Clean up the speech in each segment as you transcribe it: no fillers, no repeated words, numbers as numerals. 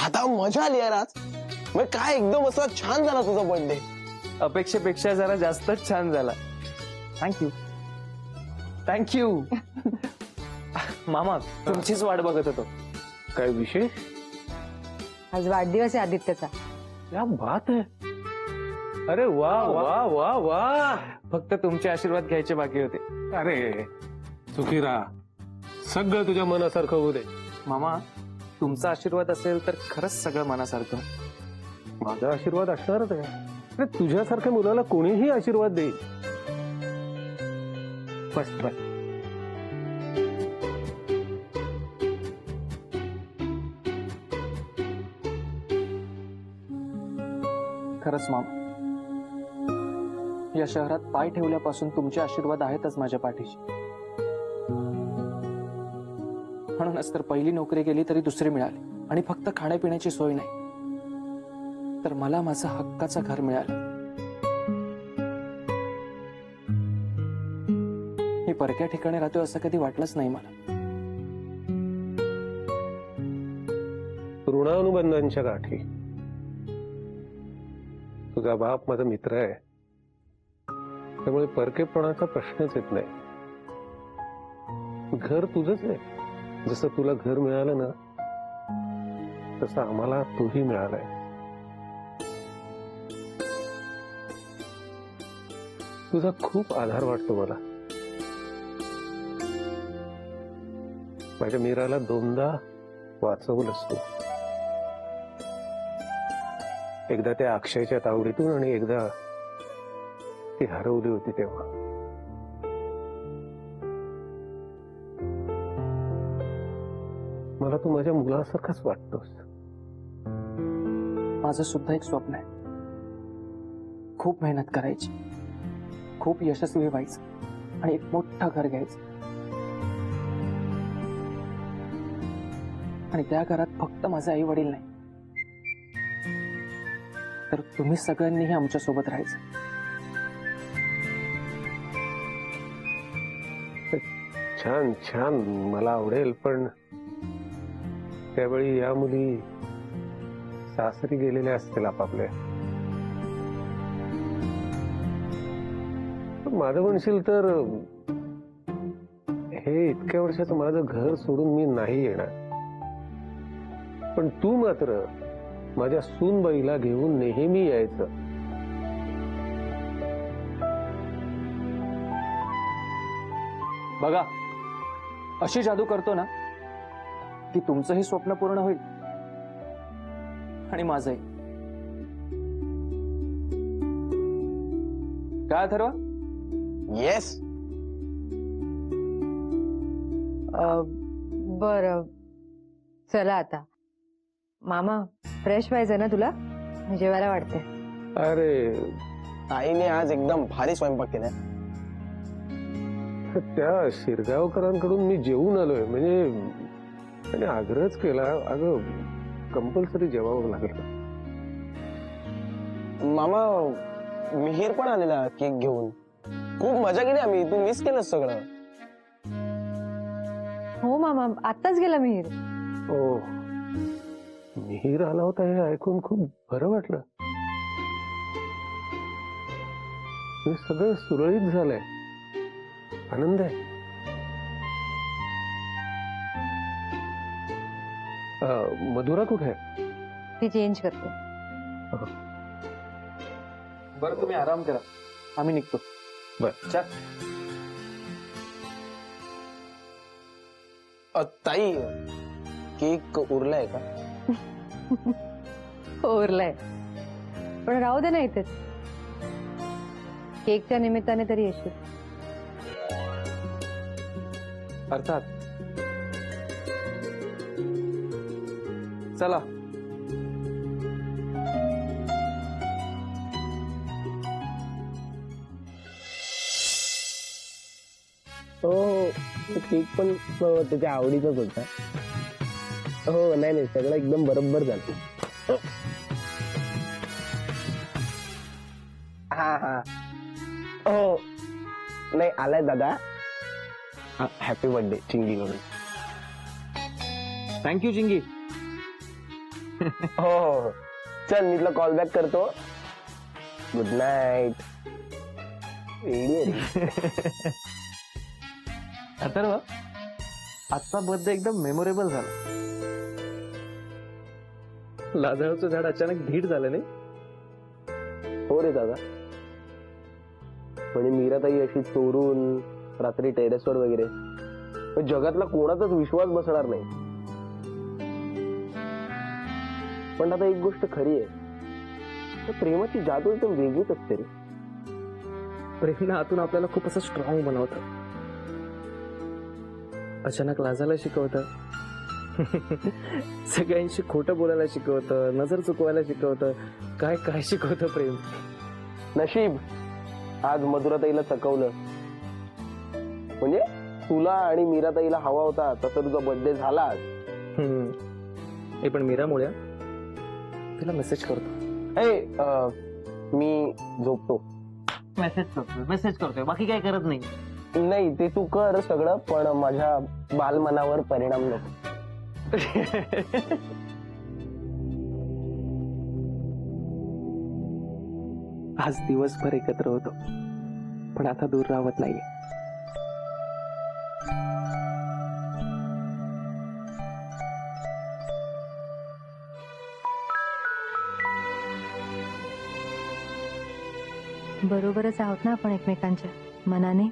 दादा मजा आली यार आज. मग काय एकदम असा छान झाला तुझा बर्थडे. अपेक्षेपेक्षा जरा जास्तच छान झाला. Thank you thank you. मामा तुमचीच वाट बघत होतो. काय विशेष? आज वाढदिवस आहे आदित्यचा. क्या बात है. अरे वा वा वा वा. फक्त तुमचे आशीर्वाद घ्यायचे बाकी होते. अरे सुखी राहा, सगळं तुझ्या मनासारखं होऊ दे. मामा तुमचा आशीर्वाद असेल तर खरंच सगळं मनासारखं. माझा आशीर्वाद असणारच आहे. अरे तुझ्यासारख्या मुलाला कोणीही आशीर्वाद देईल. बस बस. खरंच मामा, या शहरात पाय ठेवल्यापासून तुमचे आशीर्वाद आहेतच माझ्या पाठीशी. म्हणूनच तर पहिली नोकरी गेली तरी दुसरी मिळाली, आणि फक्त खाण्यापिण्याची सोय नाही तर मला माझं हक्काचं घर मिळालं. मी परक्या ठिकाणी राहतोय असं कधी वाटलंच नाही मला. ऋणानुबंधांच्या गाठी. तुझा बाप माझा मित्र आहे, त्यामुळे परकेपणाचा प्रश्नच येत नाही. घर तुझंच आहे. जसं तुला घर मिळालं ना, तसं आम्हाला तूही मिळालाय. तुझा खूप आधार वाटतो मला. माझ्या मीराला दोनदा वाचवलंस तू. एकदा त्या अक्षयच्या तावडीतून आणि एकदा ती हरवली होती तेव्हा. मला तू माझ्या मुलासारखाच वाटतोस. माझं सुद्धा एक स्वप्न आहे. खूप मेहनत करायची, खूप यशस्वी व्हायचं आणि एक मोठं घर घ्यायचं. आणि त्या घरात फक्त माझे आई वडील नाही तर तुम्ही सगळ्यांनीही आमच्या सोबत राहायचं. छान छान, मला आवडेल. पण त्यावेळी या मुली सासरी गेलेल्या असतील आपापल्या. माझं म्हणशील तर हे इतक्या वर्षाचं माझं घर सोडून मी नाही येणार. पण तू मात्र माझ्या सूनबाईला घेऊन नेहमी यायचं. बघा, अशी जादू करतो ना की तुमचंही स्वप्न पूर्ण होईल आणि माझंही. काय ठरवा? येस. बर, चला आता. मामा फ्रेश व्हायचं ना तुला, जेवायला वाटते. अरे आईने आज एकदम भारी स्वयंपाक केलाय. त्या शिरगावकरांकडून मी जेवून आलोय. म्हणजे त्याने आग्रहच केला. अगं कंपल्सरी जेवावं लागेल. मामा मिहीर पण आलेला केक घेऊन. खूप मजा केली आम्ही. तू मिस केलं सगळं. हो मामा, आत्ताच गेला मिहीर. हो, मिहीर आला होता हे ऐकून खूप बरं वाटलं. हे सगळं सुरळीत झालंय. आनंद आहे. मधुरा कुठे आहे? ती चेंज करते. बरं, तुम्ही आराम करा, आम्ही निघतो. बर. चल. ताई, केक उरलाय का? ओरलाय, पण राहू दे ना इथेच. केकच्या निमित्ताने तरी येशील. अर्थात. चला. हो, केक पण त्याच्या आवडीचाच होता. हो, नाही सगळं एकदम बरोबर झालं. हा हा, हो नाही आलाय दादा. हा, हॅपी बर्थडे चिंगी म्हणून. थँक्यू चिंगी. हो हो हो. चल मी तुला कॉल बॅक करतो. Good night. अथर्व, आजचा बर्थडे एकदम मेमोरेबल झाला. लाजाळूचं झाड अचानक धीट झालं नाही. हो रे दादा. म्हणजे मीराताई अशी चोरून रात्री टेरेसवर वगैरे, पण जगातला कोणाचाच विश्वास बसणार नाही. पण आता एक गोष्ट खरी आहे, तर प्रेमाची जादू एकदम वेगळीच असते रे. प्रेम आतून आपल्याला खूप असं स्ट्रॉंग बनवतं, अचानक लाजायला शिकवतं, सगळ्यांशी खोटं बोलायला शिकवतं, नजर चुकवायला शिकवतं, काय काय शिकवतं प्रेम. नशीब आज मधुराताईला चकवलं. म्हणजे तुला आणि मीराताईला हवा होता तसं तुझा बर्थडे झाला आज. हे पण मीरामुळे तिला मेसेज करतो. मी झोपतो. मेसेज करतोय बाकी काय करत नाही. नाही ते तू कर सगळं, पण माझ्या बालमनावर परिणाम नको. आज दिवसभर एकत्र होतो, पण आता दूर राहत नाहीये. बरोबरच आहोत ना आपण एकमेकांच्या मनाने.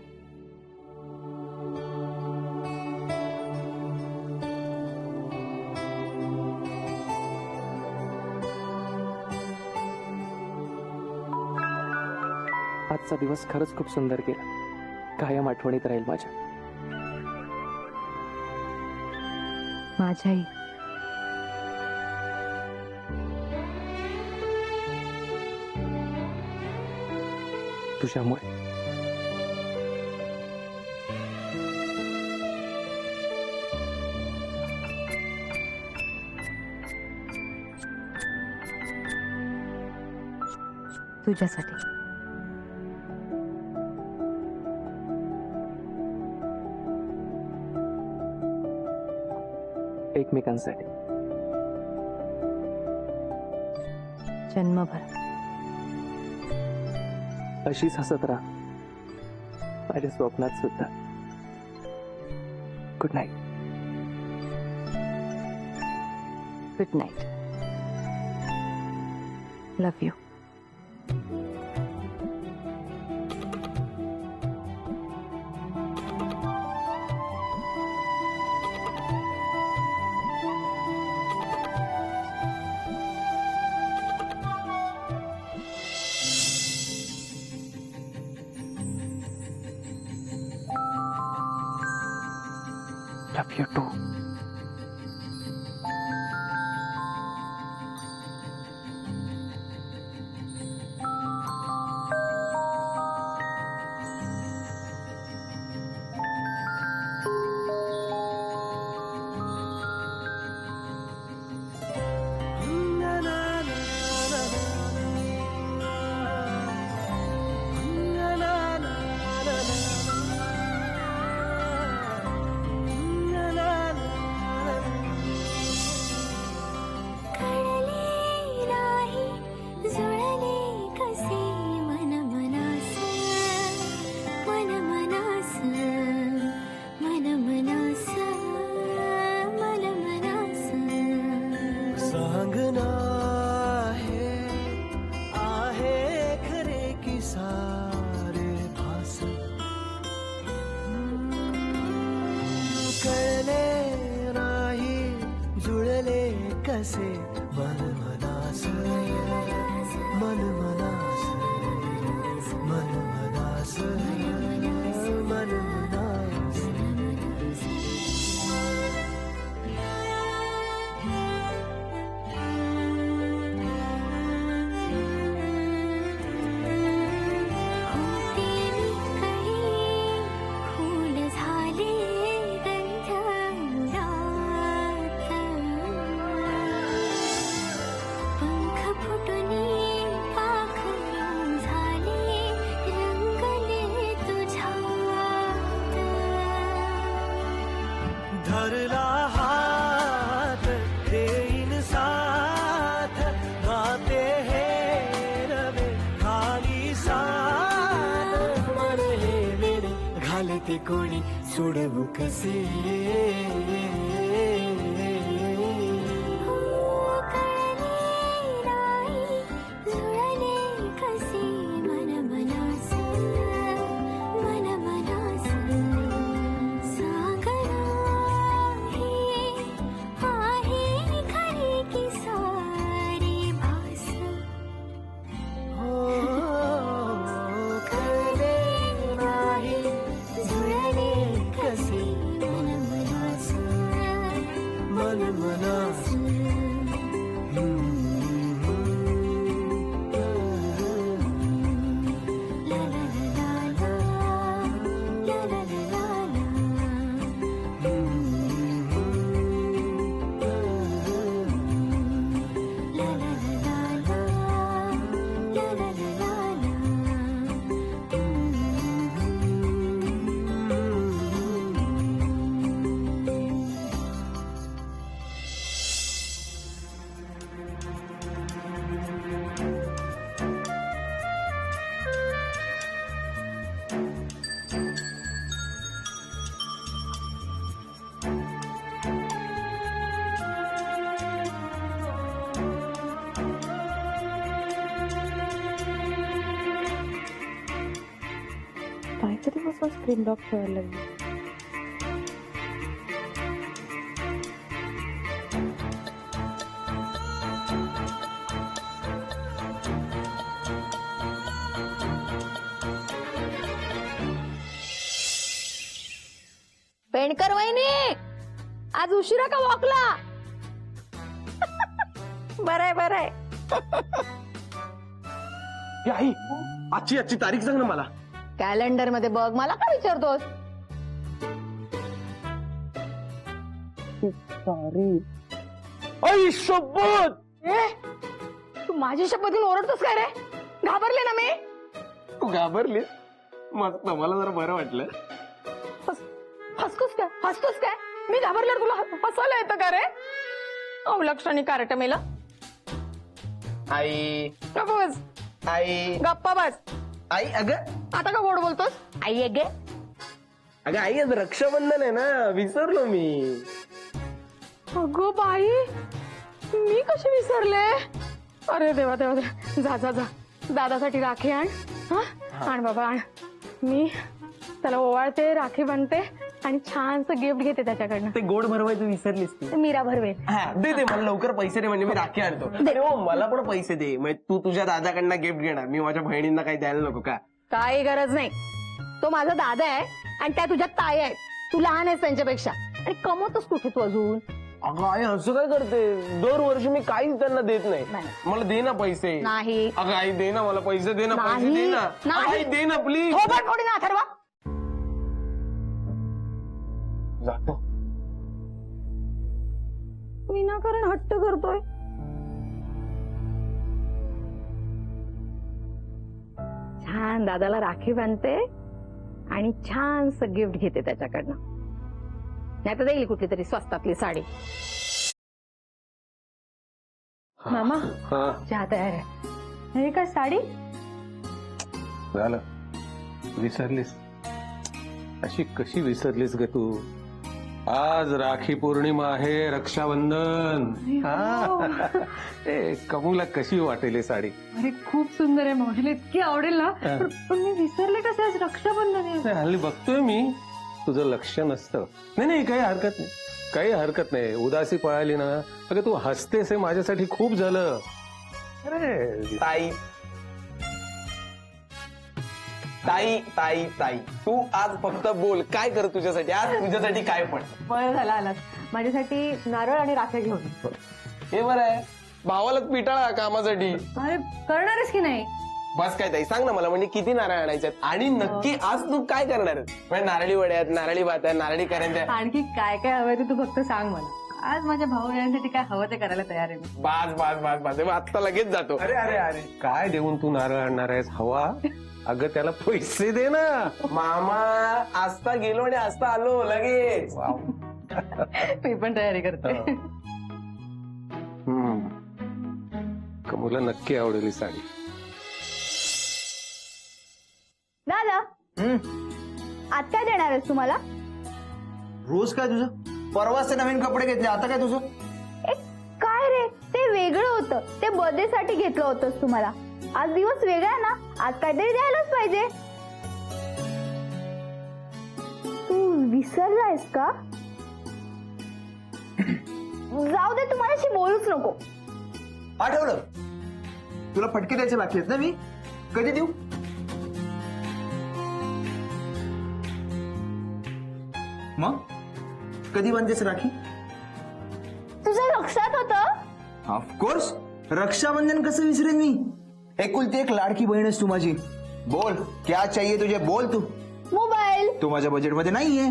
आजचा दिवस खरंच खूप सुंदर गेला. कायम आठवणीत राहील माझ्या. माझ्याही. तुझ्यामुळे. तुझ्यासाठी. एकमेकांसाठी. जन्मभर. अशीच हसत राहा माझ्या स्वप्नात सुद्धा. Good night. Good night. Love you. Love you too. कसे मन मनास मन मनास मन मनास मन मनास पंख फुटुनी ते कोणी सोडवू कसे काहीतरी बसून स्क्रीन लॉक ठेवायला लागली. पेंडकर वहिनी आज उशिरा का वॉकला? बरंय बरंय. आई आजची तारीख सांग ना मला. कॅलेंडर मध्ये बघ, मला का विचारतोस? आई शपथ. तू माझी शपथून ओरडतोस काय रे? घाबरले ना मी. तू घाबरलीस? मस्त, मला जरा बरं वाटलं. हसतोस काय? मी घाबरल्यावर तुला हसायला येतं का रे? अवलक्षणी कारट मेला. आई गप्पा बस. आई गप्पा बस. आई अगं आता का गोड बोलतोस? आई आहे गे. अगं आई आज रक्षाबंधन आहे ना, विसरलो मी. अगो बाई, मी कशी विसरले? अरे देवा देवा देवा. जा जा जा, दादासाठी राखी आण. हा आण बाबा आण. मी त्याला ओवाळते, राखी बांधते आणि छानसं गिफ्ट घेते त्याच्याकडनं. ते गोड भरवायचं विसरलीस तू. मीरा भरवेल. दे दे मला लवकर पैसे दे, म्हणजे मी राखी आणतो. अरे हो, मला पण पैसे दे, म्हणजे तू तुझ्या दादाकडनं गिफ्ट घेणार, मी माझ्या बहिणींना काही द्यायला नको का? काही गरज नाही. तो माझा दादा आहे आणि त्या तुझ्या ताई आहेत. तू लहान आहेस त्यांच्यापेक्षा आणि कमवतोस कुठे तू अजून? अगं आई असं काय करते? दरवर्षी मी काहीच त्यांना देत नाही. मला दे ना पैसे. नाही. अगं आई दे ना, मला पैसे दे ना, पैसे नाही. दे ना. नाही. आई दे ना प्लीज. थोबड फोडी ना अथर्वा. जातो. विनाकारण हट्ट करतोय. छान दादाला राखी बांधते आणि छानस गिफ्ट घेते त्याच्याकडनं. नाही तर देईल कुठली तरी स्वस्तातली साडी. मामा हा चहा तयार आहे. हे काय साडी? झालं, विसरलीस. अशी कशी विसरलीस ग तू? आज राखी पौर्णिमा आहे, रक्षाबंधन. ए कमूला कशी वाटेल ही साडी? अरे खूप सुंदर आहे, मावशीला इतकी आवडेल ना. पण मी विसरले कसे, आज रक्षाबंधन आहे. नाही, हल्ली बघतोय मी तुझं लक्ष नसतं. नाही नाही, काही हरकत नाही, काही हरकत नाही. उदासी पळाली ना, अगं तू हसतेस हे माझ्यासाठी खूप झालं. अरे ताई ताई ताई ताई, तू आज फक्त बोल, काय कर तुझ्यासाठी, आज तुझ्यासाठी काय पण. बरं झालं आलात. माझ्यासाठी नारळ आणि राखे घेऊन. हे बरं आहे, भावालाच पिटाळा कामासाठी. अरे करणारच की नाही? बस काय ताई, सांग ना मला, म्हणजे किती नारळ आणायचे आहेत आणि नक्की आज तू काय करणार आहेस? म्हणजे नारळी वड्या आहेत, नारळी भात आहे, नारळी करंज्या. आणखी काय काय हवंय ते तू फक्त सांग मला. आज माझ्या भाऊ यांसाठी काय हवं ते करायला तयार आहे मी. बास बास बास बास, आत्ता लगेच जातो. अरे अरे अरे, काय देऊन तू नारळ आणणार आहेस? हवा? अगं त्याला पैसे दे ना. मामा आस्ता गेलो आणि आस्ता आलो लगेच. मी पण तयारी करते. कमूला नक्की आवडेल ही साडी. दादा आज काय देणार आहेस तुम्हाला? रोज काय तुझं? परवाच ते नवीन कपडे घेतले, आता काय तुझं? काय रे, ते वेगळं होतं. ते बर्थडे साठी घेतलं होतंस तुम्हाला. आज दिवस वेगळा आहे ना, आज काहीतरी द्यायलाच पाहिजे. तू विसरलायस का? जाऊ दे, तू माझ्याशी बोलूच नको. आठवलं, तुला फटके द्यायचे बाकी आहेत ना. मी कधी देऊ? मग कधी बांधतेस राखी? तुझं लक्षात होतं? ऑफकोर्स, रक्षाबंधन कसं विसरेन मी. एकुलती एक लाडकी बहीणच तू माझी. बोल, क्या चाहिए तुझे, बोल तू. मोबाईल. तो माझ्या बजेटमध्ये नाहीये.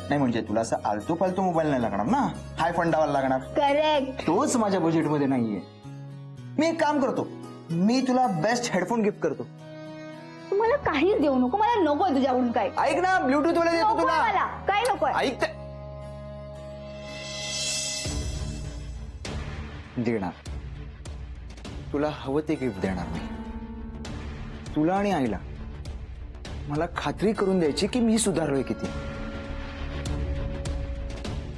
नाही म्हणजे तुला असं आलतू फालतू मोबाईल नाही लागणार ना, हाय फंडावाला लागणार. करेक्ट. तोच माझ्या बजेटमध्ये नाहीये. मी एक काम करतो, मी तुला बेस्ट हेडफोन गिफ्ट करतो. तू मला काहीच देऊ नको, मला नकोय तुझ्याकडून काय. ऐक ना, ब्लूटूथ वाले देतो नको तुला. मला, काय नकोय. ऐक ते. देणार, तुला हवं ते गिफ्ट देणार मी. तुला आणि आईला मला खात्री करून द्यायची की मी सुधारलोय किती.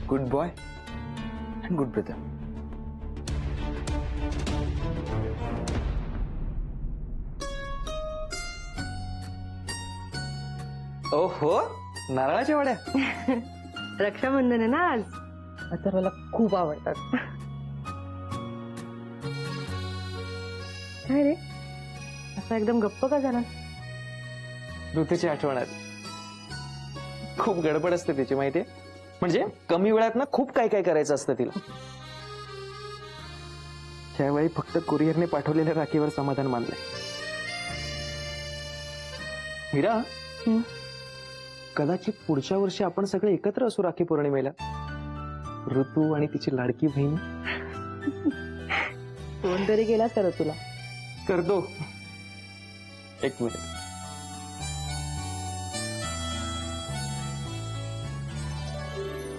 Good boy and good brother. ओहो, नारळाच्या वड्या. रक्षाबंधन आहे ना आज, आता मला खूप आवडतात. काय रे, असं एकदम गप्प का झाला? ऋतूची आठवण आली. खूप गडबड असते तिची, माहितीये. म्हणजे कमी वेळात ना खूप काय काय करायचं असतं तिला. त्यावेळी फक्त कुरिअरने पाठवलेल्या राखीवर समाधान मानलंय. मीरा, कदाचित पुढच्या वर्षी आपण सगळे एकत्र असू राखी पौर्णिमेला. ऋतू आणि तिची लाडकी बहीण. फोन तरी केलास का तुला? करतो, एक मिनिट.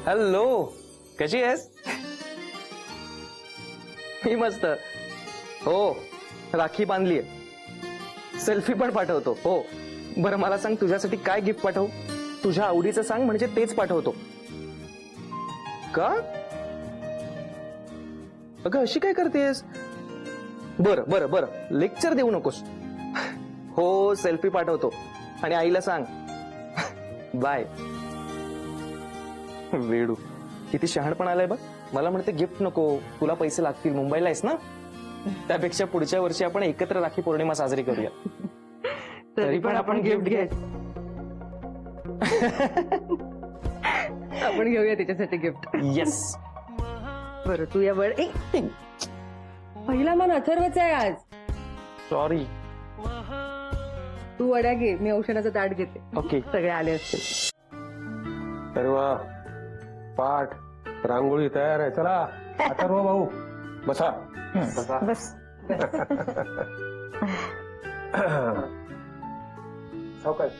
हॅलो, कशी आहेस? मी मस्त. हो, राखी बांधलीये. सेल्फी पण पाठवतो. हो, बरं मला सांग, तुझ्यासाठी काय गिफ्ट पाठवू? तुझ्या आवडीचं सांग, म्हणजे तेच पाठवतो. का अगं अशी काय करतेस? बरं बरं बरं, लेक्चर देऊ नकोस. हो, सेल्फी पाठवतो. आणि आईला सांग बाय. वेडू, किती शहाणपण आलाय बघ. मला म्हणते गिफ्ट नको, तुला पैसे लागतील, मुंबईला आहेस ना. त्यापेक्षा पुढच्या वर्षी आपण एकत्र राखी पौर्णिमा साजरी करूया. तरी पण आपण गिफ्ट घ्यायचं. आपण घेऊया तिच्यासाठी गिफ्ट. येस. बरं, तू या बळ. पहिला मन अथर्वचा आहे आज. सॉरी. तू वड्या घे, मी औषधाचं ताट घेते. ओके. सगळे आले असतील. सर्व पाठ रांगोळी तयार आहे. चला अथर्व भाऊ, बसा. बस. सावकाश.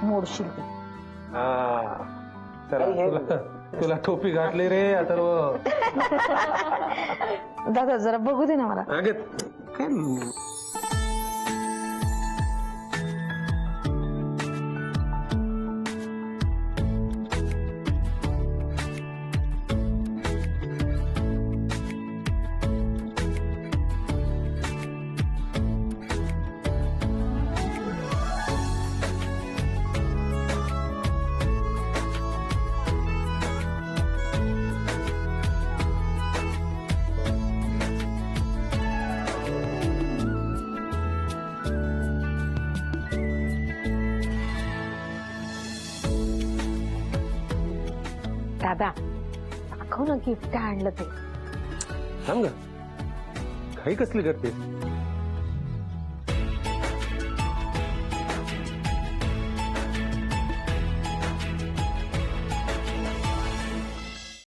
मोडशील. चला, तुला टोपी घातली रे अथर्व. दादा जरा बघू दे ना मला. अगं काय दादा, दाखव ना गिफ्ट आणलं ते. थांब ग, काही कसली करते?